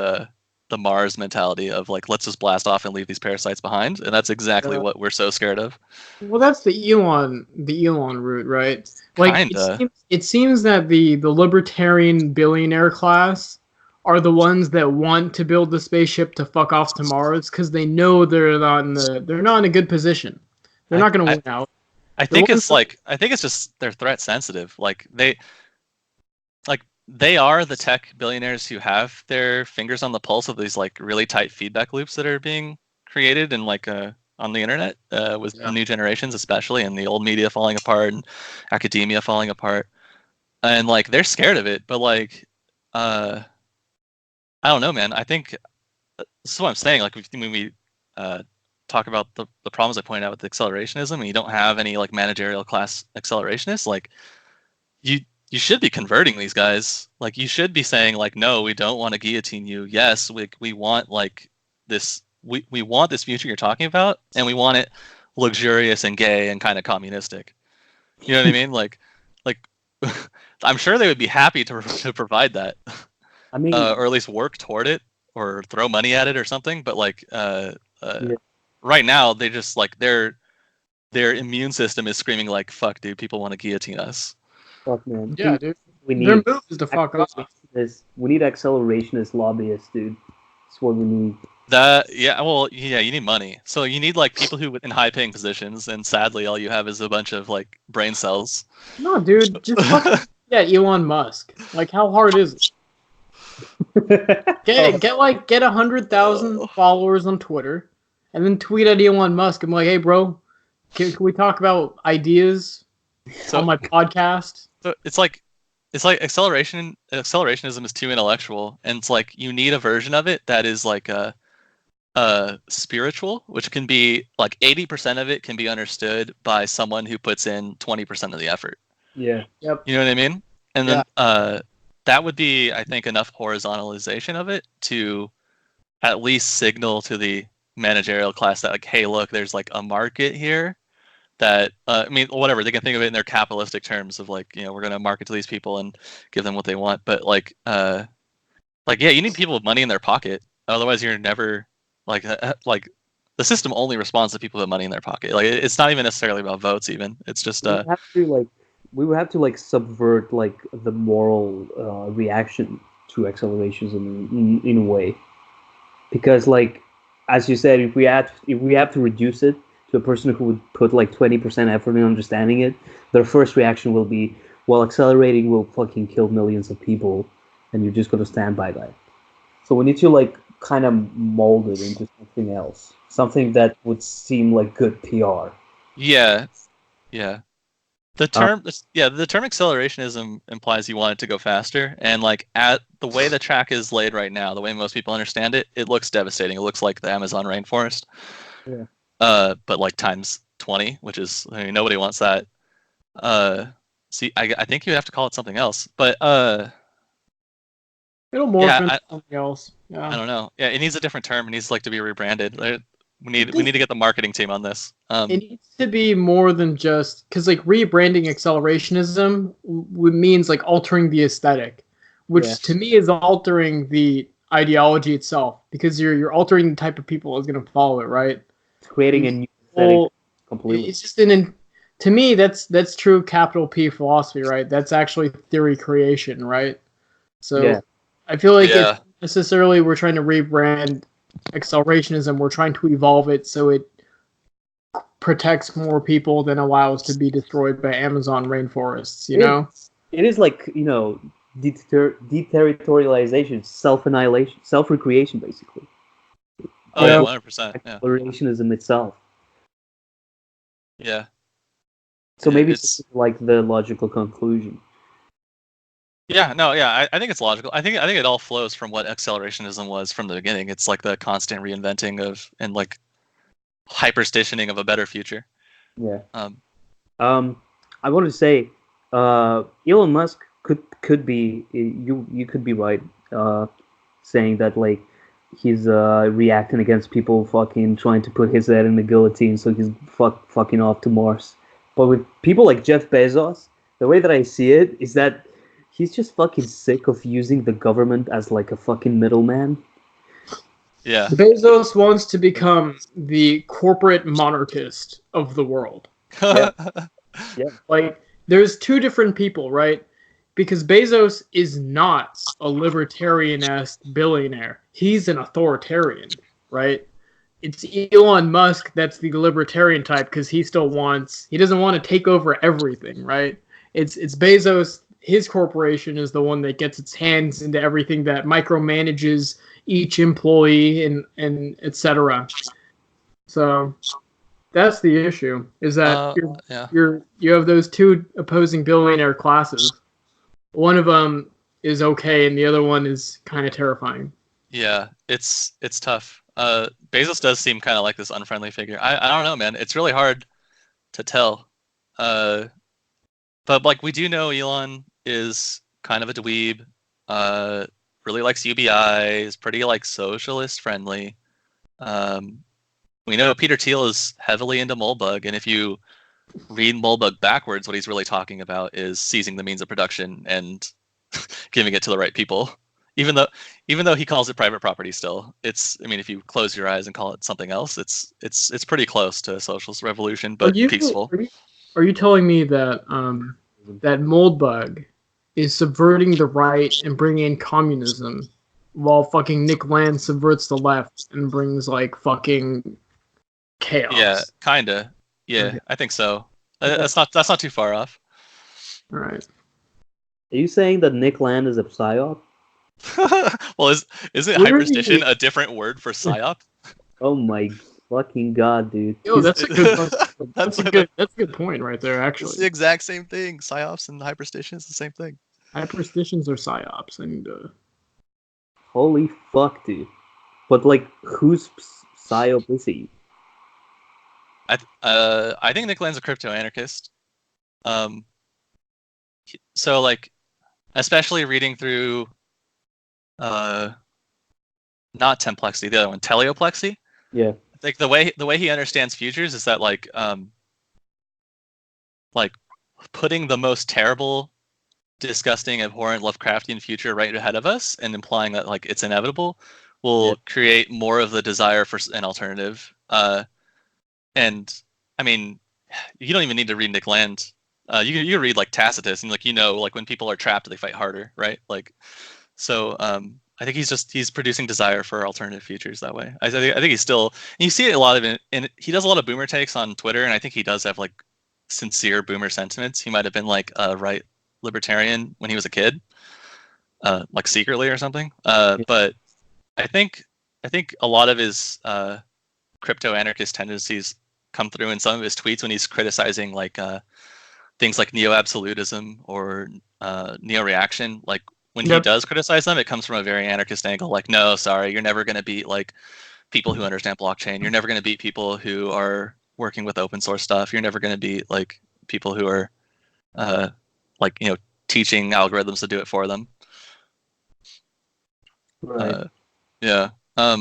the Mars mentality of like, let's just blast off and leave these parasites behind, and that's exactly what we're so scared of. Well, that's the Elon route, right? Like Kinda. it seems that the libertarian billionaire class are the ones that want to build the spaceship to fuck off to Mars because they know they're not in a good position. They're not going to win out. I think it's just they're threat sensitive. Like they are the tech billionaires who have their fingers on the pulse of these like really tight feedback loops that are being created and like on the internet with new generations, especially, and the old media falling apart and academia falling apart, and like they're scared of it. But like, I don't know, man. I think this is what I'm saying. Like when we talk about the problems I pointed out with accelerationism, and you don't have any like managerial class accelerationists, like you should be converting these guys. Like you should be saying like, no, we don't want to guillotine you. Yes, we want like this. We want this future you're talking about, and we want it luxurious and gay and kind of communistic. You know what I mean? Like I'm sure they would be happy to provide that. I mean, or at least work toward it, or throw money at it or something. But like right now, they just like their immune system is screaming like, "Fuck, dude! People want to guillotine us." Fuck, man. Yeah, dude. We need their move is to fuck off. We need accelerationist lobbyists, dude. That's what we need. You need money. So you need like people who in high paying positions, and sadly, all you have is a bunch of like brain cells. No, dude, just fucking Elon Musk. Like, how hard is it? Get 100,000 followers on Twitter, and then tweet at Elon Musk. I'm like, hey, bro, can we talk about ideas on my podcast? So it's like accelerationism is too intellectual, and it's like you need a version of it that is like a spiritual, which can be like 80% of it can be understood by someone who puts in 20% of the effort. Yeah. Yep. You know what I mean? And then that would be, I think, enough horizontalization of it to at least signal to the managerial class that like, hey, look, there's like a market here that I mean, whatever, they can think of it in their capitalistic terms of like, you know, we're going to market to these people and give them what they want. But like you need people with money in their pocket. Otherwise, you're never like the system only responds to people with money in their pocket. Like it's not even necessarily about votes. Even it's just we would have to subvert like the moral reaction to accelerationism in a way, because like as you said, if we have to reduce it to a person who would put like 20% effort in understanding it, their first reaction will be, well, accelerating will fucking kill millions of people, and you're just going to stand by that. So we need to like kind of mold it into something else, something that would seem like good PR. Yeah. The term accelerationism implies you want it to go faster, and like at the way the track is laid right now, the way most people understand it, it looks devastating. It looks like the Amazon rainforest. Yeah. But like times 20, which is, I mean, nobody wants that. See, I think you have to call it something else, but it'll morph into something else. Yeah. I don't know. Yeah, it needs a different term. It needs like to be rebranded. We need to get the marketing team on this. It needs to be more than just because like rebranding accelerationism means like altering the aesthetic, which to me is altering the ideology itself, because you're altering the type of people who's going to follow it, right? Creating a new aesthetic completely. It's just to me that's true capital P philosophy, right? That's actually theory creation, right? So I feel like it's necessarily we're trying to rebrand accelerationism. We're trying to evolve it so it protects more people than allows to be destroyed by Amazon rainforests. You know, it is like, you know, deterritorialization, self-annihilation, self-recreation, basically. Oh yeah, 100%. Yeah. Accelerationism itself. Yeah. So maybe it's like the logical conclusion. Yeah, no, yeah, I think it's logical. I think it all flows from what accelerationism was from the beginning. It's like the constant reinventing of and like hyperstationing of a better future. Yeah. I wanted to say, Elon Musk could be you could be right, saying that like he's reacting against people fucking trying to put his head in the guillotine, so he's fucking off to Mars. But with people like Jeff Bezos, the way that I see it is that he's just fucking sick of using the government as like a fucking middleman. Yeah. Bezos wants to become the corporate monarchist of the world. Yeah. Like, there's two different people, right? Because Bezos is not a libertarian-esque billionaire. He's an authoritarian, right? It's Elon Musk that's the libertarian type because he doesn't want to take over everything, right? It's Bezos. His corporation is the one that gets its hands into everything, that micromanages each employee and etc. So that's the issue. Is that you have those two opposing billionaire classes. One of them is okay, and the other one is kind of terrifying. Yeah, it's tough. Bezos does seem kind of like this unfriendly figure. I don't know, man. It's really hard to tell. But like we do know Elon is kind of a dweeb. Really likes UBI. Is pretty like socialist friendly. We know Peter Thiel is heavily into Moldbug, and if you read Moldbug backwards, what he's really talking about is seizing the means of production and giving it to the right people. Even though he calls it private property, still, I mean, if you close your eyes and call it something else, it's pretty close to a socialist revolution, but peaceful. Are you telling me that that Moldbug is subverting the right and bringing in communism, while fucking Nick Land subverts the left and brings like fucking chaos? Yeah, kinda. Yeah, okay. I think so. That's not too far off. All right. Are you saying that Nick Land is a psyop? Well, isn't hyperstition a different word for psyop? Oh my fucking god, dude! Yo, that's a good. That's a good point right there. Actually, it's the exact same thing. Psyops and hyperstition is the same thing. Hyperstitions are psyops. I need to. Holy fuck, dude! But like, whose psyop is he? I think Nick Land's a crypto anarchist. So like, especially reading through, not templexity, the other one, teleoplexy. Yeah. Like the way he understands futures is that like putting the most terrible, disgusting, abhorrent, Lovecraftian future right ahead of us and implying that like it's inevitable will create more of the desire for an alternative. And I mean, you don't even need to read Nick Land. You can read like Tacitus and like when people are trapped, they fight harder, right? Like, so I think he's producing desire for alternative futures that way. I think he's still, and you see a lot of it, and he does a lot of boomer takes on Twitter, and I think he does have like sincere boomer sentiments. He might have been like a right libertarian when he was a kid, like secretly or something. But I think a lot of his crypto anarchist tendencies come through in some of his tweets when he's criticizing like things like neo-absolutism or neo-reaction. Like when he does criticize them, it comes from a very anarchist angle. Like, no, sorry, you're never going to beat like people who understand blockchain. You're never going to beat people who are working with open source stuff. You're never going to beat like people who are teaching algorithms to do it for them. Right. Yeah. I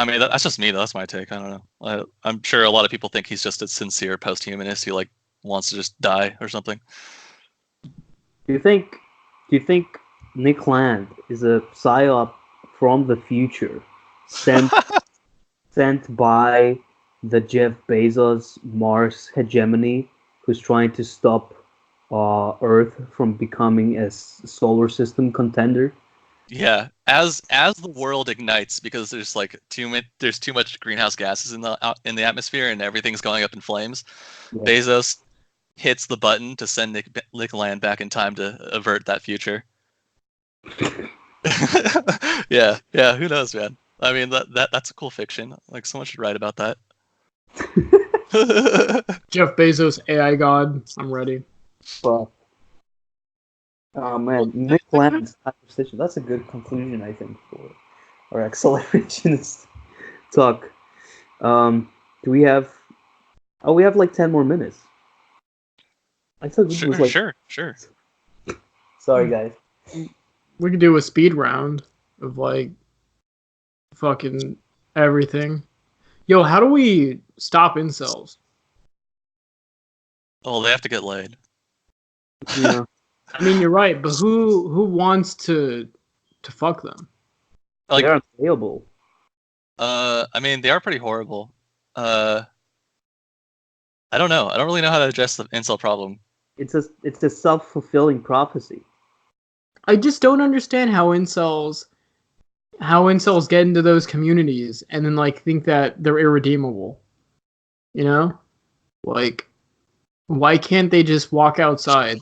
mean, that's just me. That's my take. I don't know. I'm sure a lot of people think he's just a sincere post-humanist who like wants to just die or something. Do you think Nick Land is a psyop from the future, sent by the Jeff Bezos Mars hegemony, who's trying to stop Earth from becoming a solar system contender? Yeah, as the world ignites, because there's like too much greenhouse gases in the atmosphere and everything's going up in flames. Yeah. Bezos hits the button to send Nick Land back in time to avert that future. yeah, who knows, man? I mean, that's a cool fiction. Like, someone should write about that. Jeff Bezos, AI God, I'm ready. Fuck. Oh man, Nick Land's hyperstition. That's a good conclusion, I think, for our accelerationist talk. Do we have? Oh, we have like 10 more minutes. I thought this was like. Sure. Sorry, guys. We could do a speed round of like fucking everything. Yo, how do we stop incels? Oh, they have to get laid. Yeah. I mean, you're right, but who wants to fuck them? like They're unplayable. I mean, they are pretty horrible. I don't know. I don't really know how to address the incel problem. It's a self-fulfilling prophecy. I just don't understand how incels get into those communities and then like think that they're irredeemable. You know? Like, why can't they just walk outside?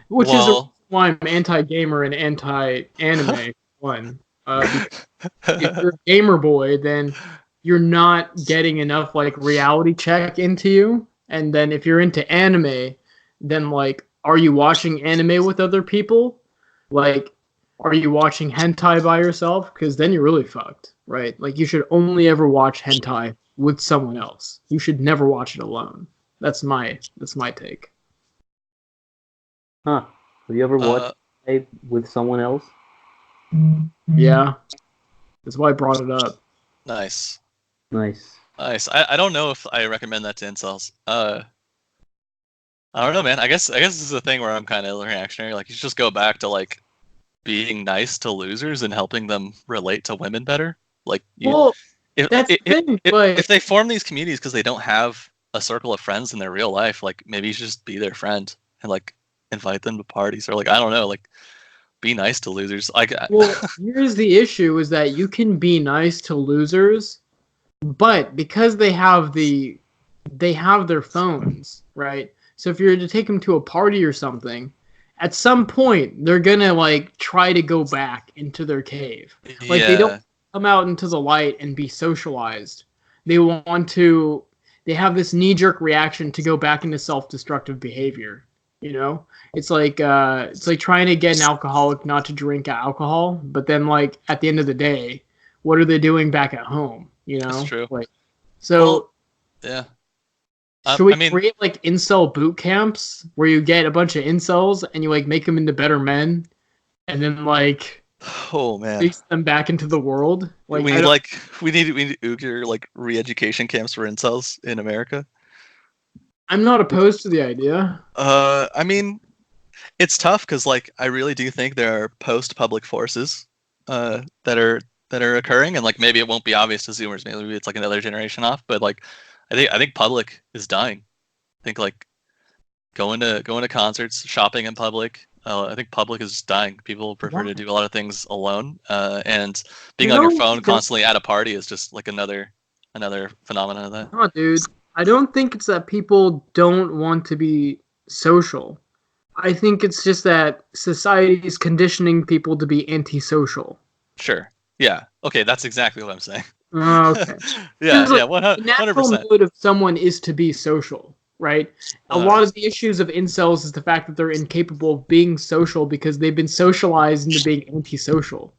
Which is why I'm anti-gamer and anti-anime. One, if you're a gamer boy, then you're not getting enough like reality check into you. And then if you're into anime, then like, are you watching anime with other people? Like, are you watching hentai by yourself? Because then you're really fucked, right? Like, you should only ever watch hentai with someone else. You should never watch it alone. That's my take. Huh? Have you ever watched it with someone else? Yeah, that's why I brought it up. Nice. I don't know if I recommend that to incels. I don't know, man. I guess this is a thing where I'm kind of reactionary. Like, you should just go back to like being nice to losers and helping them relate to women better. Like, if they form these communities because they don't have a circle of friends in their real life, like maybe you should just be their friend and like invite them to parties, or like, I don't know, like be nice to losers. Like, well, here's the issue: is that you can be nice to losers, but because they have their phones, right? So if you're to take them to a party or something, at some point they're gonna like try to go back into their cave. Like, they don't come out into the light and be socialized. They have this knee-jerk reaction to go back into self-destructive behavior. You know, it's like trying to get an alcoholic not to drink alcohol, but then like at the end of the day, what are they doing back at home? You know, that's true. Like, so yeah. Should we create like incel boot camps where you get a bunch of incels and you like make them into better men, and then like release them back into the world? Like, we need Uyghur like re-education camps for incels in America. I'm not opposed to the idea. I mean, it's tough because like I really do think there are post-public forces that are occurring, and like maybe it won't be obvious to Zoomers. Maybe it's like another generation off, but like I think public is dying. I think like going to concerts, shopping in public. I think public is dying. People prefer to do a lot of things alone, and being on your phone constantly at a party is just like another phenomenon of that. No, dude. I don't think it's that people don't want to be social. I think it's just that society is conditioning people to be antisocial. Sure. Yeah. Okay, that's exactly what I'm saying. Okay. Yeah, like, 100%. The natural mood of someone is to be social, right? A lot of the issues of incels is the fact that they're incapable of being social because they've been socialized into being antisocial.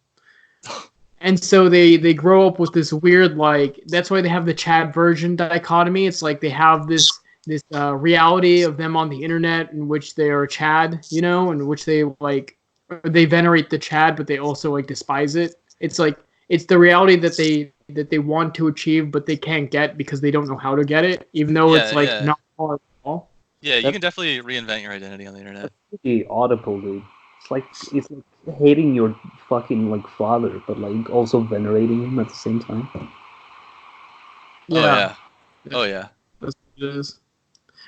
And so they grow up with this weird, like, that's why they have the Chad version dichotomy. It's like they have this reality of them on the internet in which they are Chad, you know, in which they venerate the Chad, but they also like despise it. It's like, it's the reality that they want to achieve, but they can't get because they don't know how to get it, even though it's not hard at all. Yeah, you can definitely reinvent your identity on the internet. That's pretty audible, dude. It's like hating your fucking like father, but like also venerating him at the same time. Yeah. Oh yeah. That's what it is.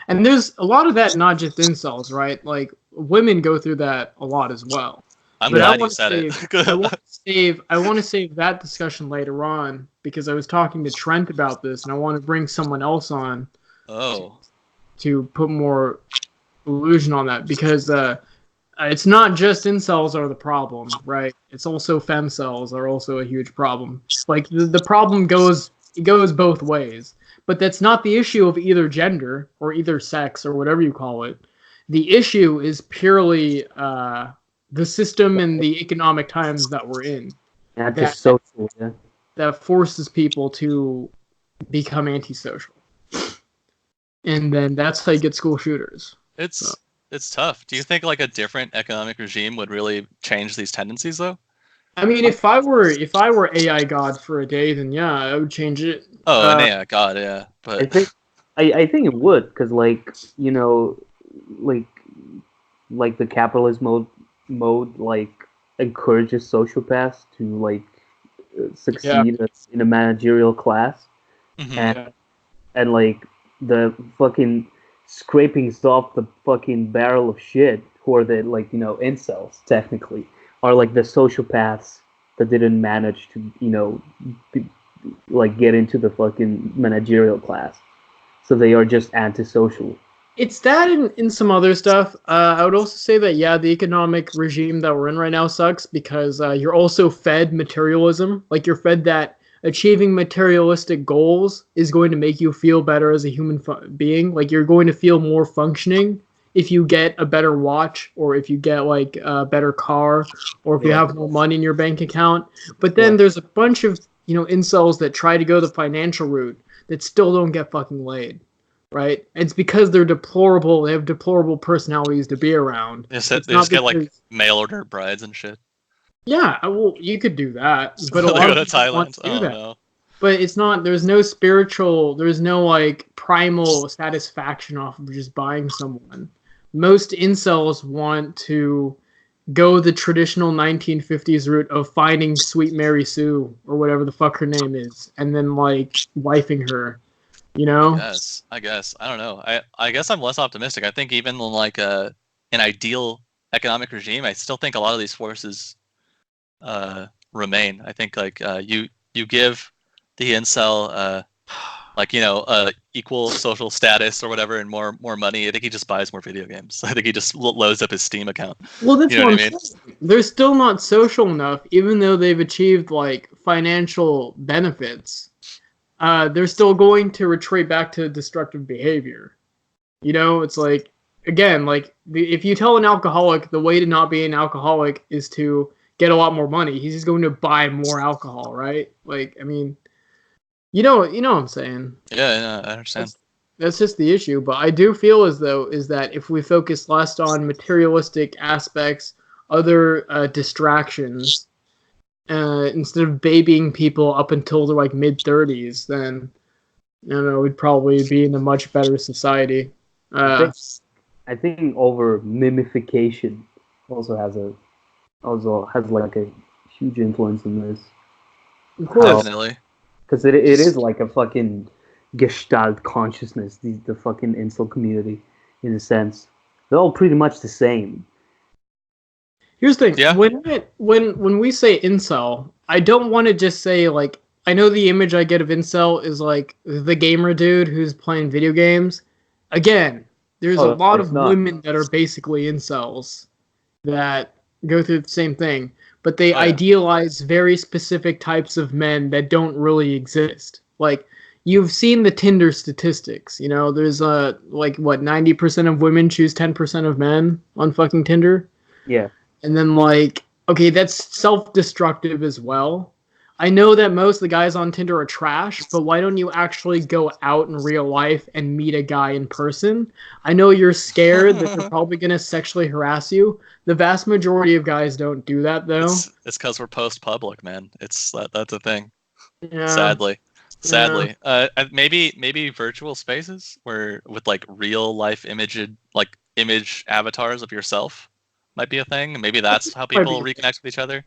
And there's a lot of that, not just incels, right? Like, women go through that a lot as well. I'm glad you said it. I want to save that discussion later on because I was talking to Trent about this, and I want to bring someone else on. To put more illusion on that, because it's not just incels are the problem, right? It's also femcels are also a huge problem. Like, the problem goes both ways, but that's not the issue of either gender or either sex or whatever you call it. The issue is purely the system and the economic times that we're in. That forces people to become antisocial. And then that's how you get school shooters. It's tough. Do you think like a different economic regime would really change these tendencies though? I mean, if I were AI God for a day, then yeah, I would change it. Oh, an AI God, yeah. But I think it would, because like, you know, like the capitalist mode, like encourages sociopaths to like succeed in a managerial class, and like the fucking scrapings off the fucking barrel of shit, who are the like incels technically, are like the sociopaths that didn't manage to like get into the fucking managerial class, so they are just antisocial. It's that in some other stuff. I would also say that, the economic regime that we're in right now sucks because you're also fed materialism. Like, you're fed that achieving materialistic goals is going to make you feel better as a human being. Like, you're going to feel more functioning if you get a better watch, or if you get like a better car, or if you have more money in your bank account. But then there's a bunch of incels that try to go the financial route that still don't get fucking laid. Right? And it's because they're deplorable. They have deplorable personalities to be around. They just get like mail order brides and shit. Yeah, well, you could do that, but a They lot go of to people Thailand. want to do that. No. But it's not. There's no spiritual. There's no like primal satisfaction off of just buying someone. Most incels want to go the traditional 1950s route of finding Sweet Mary Sue or whatever the fuck her name is, and then like wifing her. I guess. I don't know. I guess I'm less optimistic. I think even like an ideal economic regime, I still think a lot of these forces remain. I think like you give the incel equal social status or whatever and more money. I think he just buys more video games. I think he just loads up his Steam account. Well, that's what I'm saying. They're still not social enough, even though they've achieved like financial benefits. They're still going to retreat back to destructive behavior. It's like, again, like if you tell an alcoholic the way to not be an alcoholic is to get a lot more money, he's just going to buy more alcohol, right? Like, I mean, you know what I'm saying? Yeah, I understand. That's just the issue. But I do feel as though is that if we focus less on materialistic aspects, other distractions, instead of babying people up until they're like mid-30s, then we'd probably be in a much better society. I think over mimification also has like a huge influence in this. Of course. Definitely. Because it is like a fucking gestalt consciousness, the fucking incel community, in a sense. They're all pretty much the same. Here's the thing. Yeah. When we say incel, I don't want to just say like, I know the image I get of incel is like the gamer dude who's playing video games. Again, there's a lot of women that are basically incels that go through the same thing, but they idealize very specific types of men that don't really exist. Like, you've seen the Tinder statistics, there's like what 90% of women choose 10% of men on fucking Tinder. Yeah. And then, like, okay, that's self-destructive as well. I know that most of the guys on Tinder are trash, but why don't you actually go out in real life and meet a guy in person? I know you're scared that they're probably going to sexually harass you. The vast majority of guys don't do that, though. It's because we're post-public, man. That's a thing. Yeah. Sadly. Maybe virtual spaces where with like real life image avatars of yourself might be a thing. Maybe that's how people reconnect with each other.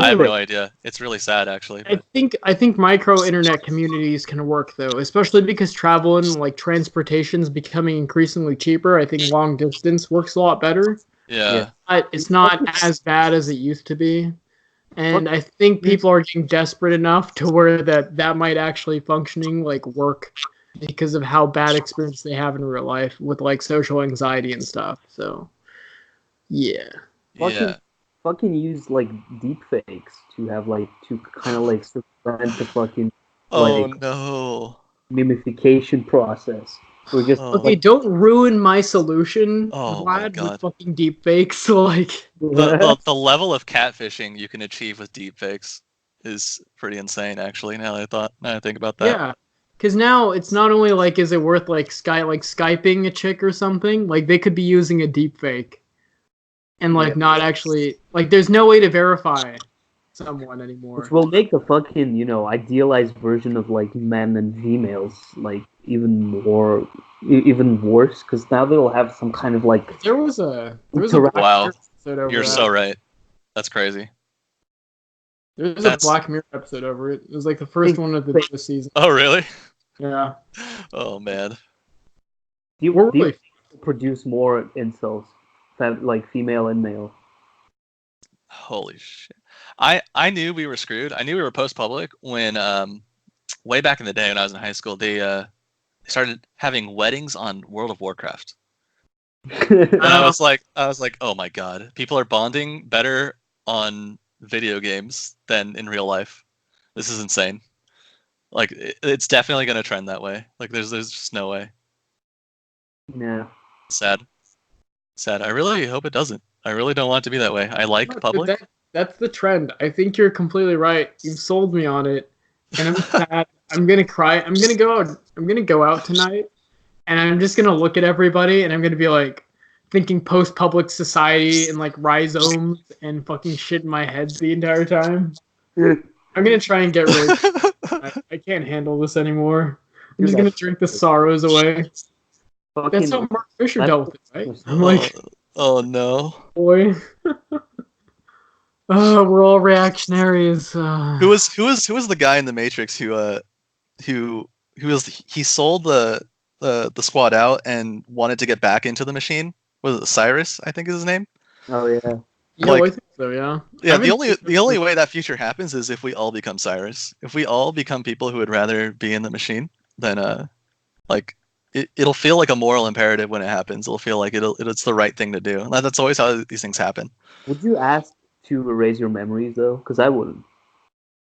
I have no idea. It's really sad, actually. But... I think micro internet communities can work though, especially because travel and like transportation is becoming increasingly cheaper. I think long distance works a lot better. Yeah. But it's not as bad as it used to be. And I think people are getting desperate enough to where that might actually functioning like work because of how bad experience they have in real life with like social anxiety and stuff. So yeah. Fucking use like deep fakes to have like to kind of like prevent the fucking mimification process. We're just okay. Don't ruin my solution, Vlad, with fucking deep fakes. Like the level of catfishing you can achieve with deep fakes is pretty insane. Actually, now that I think about that. Yeah. Because now it's not only like, is it worth like Skyping a chick or something? Like they could be using a deep fake. And like not actually like there's no way to verify someone anymore. Which will make the fucking idealized version of like men and females like even worse because now they'll have some kind of like there was a wow, you're so right. That's crazy. There's a Black Mirror episode over it. It was like the first one of the newest season. Oh, really? Yeah. Oh, man. Do you produce more incels, like female and male? Holy shit. I knew we were screwed. I knew we were post-public when, way back in the day when I was in high school, they started having weddings on World of Warcraft. And I was like, oh my god, people are bonding better on video games than in real life. This is insane. Like, it's definitely going to trend that way. Like, there's just no way. Yeah. Sad. I really hope it doesn't. I really don't want it to be that way. I like public. That's the trend. I think you're completely right. You've sold me on it, and I'm sad. I'm gonna cry. I'm gonna go out. I'm gonna go out tonight, and I'm just gonna look at everybody, and I'm gonna be like thinking post-public society and like rhizomes and fucking shit in my head the entire time. I'm gonna try and get rid. I can't handle this anymore. I'm just gonna drink the sorrows away. That's how Mark Fisher dealt with it, right? I'm like, oh no, boy. We're all reactionaries. Who was the guy in the Matrix who sold the squad out and wanted to get back into the machine? Was it Cyrus? I think is his name. Oh yeah. Yeah, I think so. Yeah. Yeah. The only way that future happens is if we all become Cyrus. If we all become people who would rather be in the machine, then like it'll feel like a moral imperative when it happens. It'll feel like it's the right thing to do. And that's always how these things happen. Would you ask to erase your memories though? Because I wouldn't.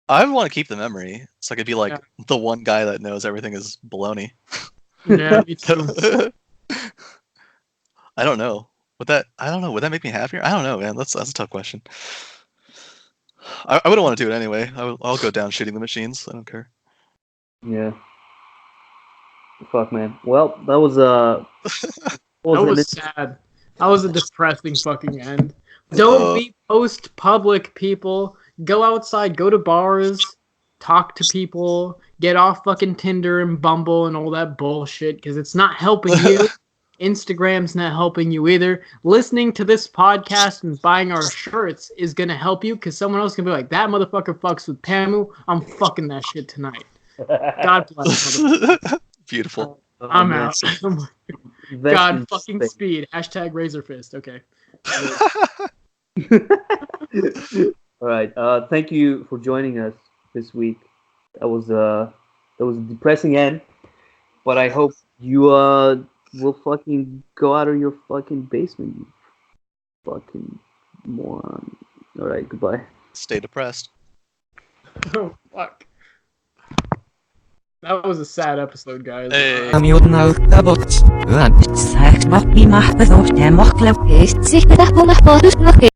I would want to keep the memory, so I could be like the one guy that knows everything is baloney. Yeah, me too. I don't know. Would that make me happier? I don't know, man. That's a tough question. I wouldn't want to do it anyway. I'll go down shooting the machines. I don't care. Yeah. Fuck, man. Well, that was that was sad. That was a depressing fucking end. Don't be post-public, people. Go outside, go to bars, talk to people, get off fucking Tinder and Bumble and all that bullshit, because it's not helping you. Instagram's not helping you either. Listening to this podcast and buying our shirts is going to help you, because someone else can be like, that motherfucker fucks with PAMU. I'm fucking that shit tonight. God bless. Beautiful. I'm out. God fucking speed. Hashtag Razor Fist. Okay. All right. Thank you for joining us this week. That was a depressing end, but I hope you will fucking go out of your fucking basement, you fucking moron. All right. Goodbye. Stay depressed. Oh fuck. That was a sad episode, guys. Hey. Sagt, was wie macht es auf der Mochle?